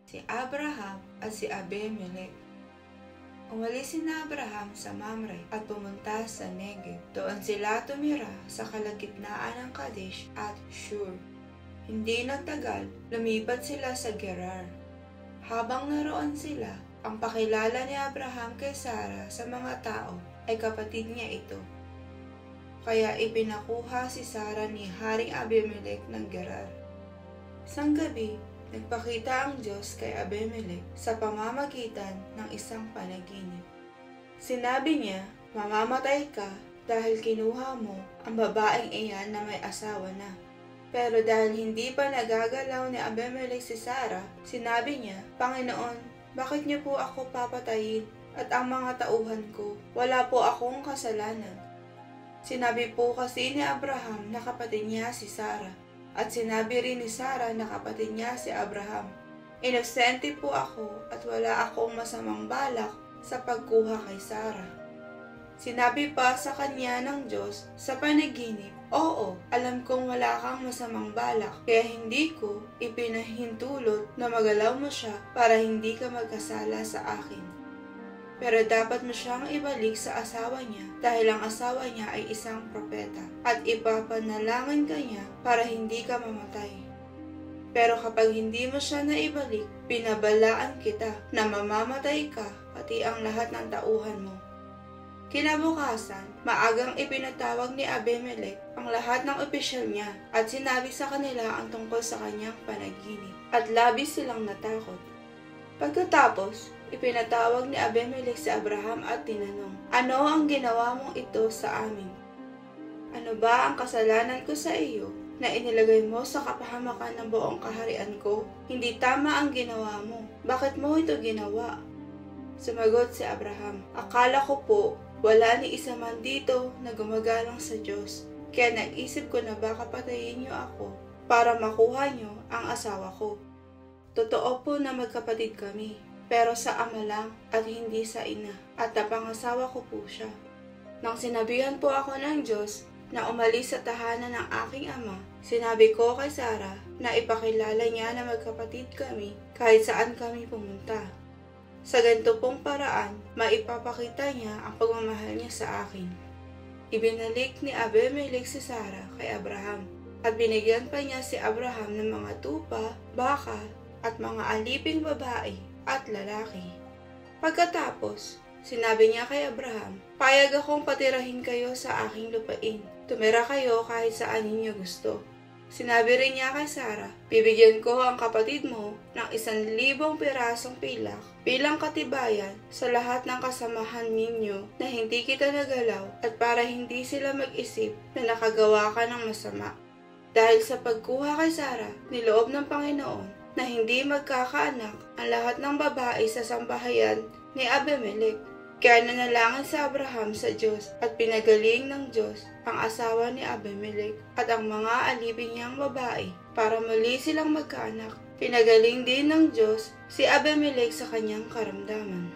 si Abraham at si Abimelech. Umalis sina Abraham sa Mamre at pumunta sa Negev. Doon sila tumira sa kalagitnaan ng Kadesh at Shur. Hindi nagtagal, lumipat sila sa Gerar. Habang naroon sila, ang pakilala ni Abraham kay Sarah sa mga tao ay kapatid niya ito. Kaya ipinakuha si Sarah ni Haring Abimelech ng Gerar. Isang gabi, nagpakita ang Diyos kay Abimelech sa pamamagitan ng isang panaginip. Sinabi niya, mamamatay ka dahil kinuha mo ang babaeng iyan na may asawa na. Pero dahil hindi pa nagagalaw ni Abimelech si Sarah, sinabi niya, Panginoon, bakit niyo po ako papatayin at ang mga tauhan ko? Wala po akong kasalanan. Sinabi po kasi ni Abraham na kapatid niya si Sarah. At sinabi rin ni Sarah na kapatid niya si Abraham. Inosente po ako at wala akong masamang balak sa pagkuha kay Sarah. Sinabi pa sa kanya ng Diyos sa panaginip, Oo, alam kong wala kang masamang balak, kaya hindi ko ipinahintulot na magalaw mo siya para hindi ka magkasala sa akin. Pero dapat mo siyang ibalik sa asawa niya dahil ang asawa niya ay isang propeta at ipapanalangin ka niya para hindi ka mamatay. Pero kapag hindi mo siya naibalik, binabalaan kita na mamamatay ka pati ang lahat ng tauhan mo. Kinabukasan, maagang ipinatawag ni Abimelech ang lahat ng opisyal niya at sinabi sa kanila ang tungkol sa kanyang panaginip at labis silang natakot. Pagkatapos, ipinatawag ni Abimelech si Abraham at tinanong, Ano ang ginawa mong ito sa amin? Ano ba ang kasalanan ko sa iyo na inilagay mo sa kapahamakan ng buong kaharian ko? Hindi tama ang ginawa mo. Bakit mo ito ginawa? Sumagot si Abraham, Akala ko po, wala ni isa man dito na gumagalang sa Diyos. Kaya naisip ko na baka patayin niyo ako para makuha niyo ang asawa ko. Totoo po na magkapatid kami, pero sa ama lang at hindi sa ina, at napangasawa ko po siya. Nang sinabihan po ako ng Diyos na umalis sa tahanan ng aking ama, sinabi ko kay Sarah na ipakilala niya na magkapatid kami kahit saan kami pumunta. Sa ganito pong paraan, maipapakita niya ang pagmamahal niya sa akin. Ibinalik ni Abimelech si Sarah kay Abraham at binigyan pa niya si Abraham ng mga tupa, baka at mga aliping babae at lalaki. Pagkatapos, sinabi niya kay Abraham, Payag akong patirahin kayo sa aking lupain. Tumira kayo kahit saan ninyo gusto. Sinabi rin niya kay Sarah, Bibigyan ko ang kapatid mo ng 1,000 pirasong pilak bilang katibayan sa lahat ng kasamahan ninyo na hindi kita nagalaw at para hindi sila mag-isip na nakagawa ka ng masama. Dahil sa pagkuha kay Sarah, niloob ng Panginoon na hindi magkakaanak ang lahat ng babae sa sambahayan ni Abimelech. Kaya nanalangin si Abraham sa Diyos at pinagaling ng Diyos ang asawa ni Abimelech at ang mga alipin niyang babae para muli silang magkaanak. Pinagaling din ng Diyos si Abimelech sa kanyang karamdaman.